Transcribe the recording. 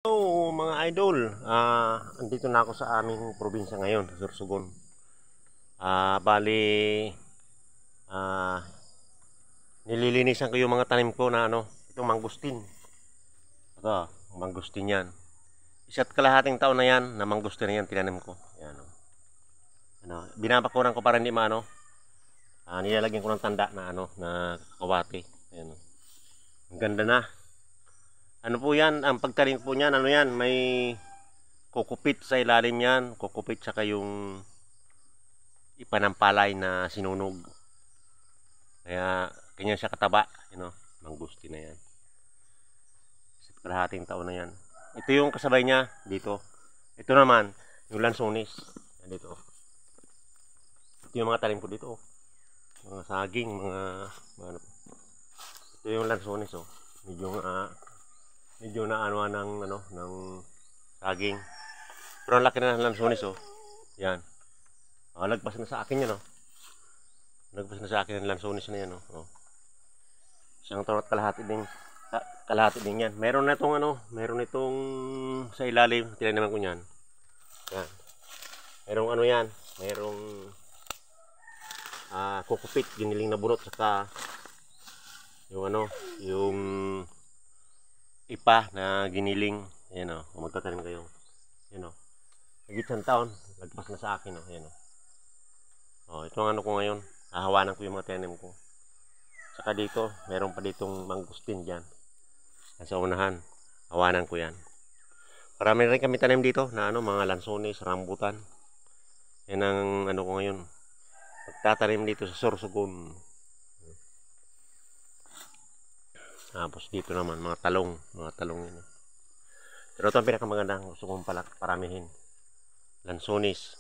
Hello mga idol, andito na ako sa aming probinsya ngayon, sa Sorsogon. Bali, ah, nililinisan ko yung mga tanim ko na itong mangustin. Ito, mangustin yan. Isa't kalahating taon na yan, na mangustin na yan, tinanim ko. Yan, oh. Binabakuran ko para hindi nilalagyan ko ng tanda na kawate. Ayan, oh. Ang ganda na. Ano po yan, ang pagtanim po niyan, may kukupit sa ilalim yan, kukupit saka yung ipanampalay na sinunog. Kaya, ganyan siya kataba, manggusti na yan. Sa kalahating taon na yan. Ito yung kasabay niya, dito. Ito naman, yung lansones, dito. Ito yung mga tanim ko dito, mga saging, ano. Ito yung lansones, medyo na ng saging. Pero ang laki na ng lansones, yan. Lagpas na sa akin yan, Lagpas na sa akin ang lansones na yan, Isang taon at kalahati din yan. Meron na itong sa ilalim, tinaman ko yan. Yan. Merong yan, merong kukupit, giniling na bunot, saka yung ipa na giniling. Ayan, kung magtatanim kayo. Ayan, higit isang taon, lagpas na sa akin, ayan, ito ang ko ngayon, hahawanan ko yung mga tanim ko. Saka dito, meron pa ditong mangustin dyan. Sa unahan, hawanan ko yan. Marami rin kami tanim dito na mga lansones, rambutan. Yan ang ko ngayon. Pagtatanim dito sa Sorsogon. Tapos dito naman, mga talong yun. Pero ito ang pinakamagandang gusto kong paramihin. Lansones.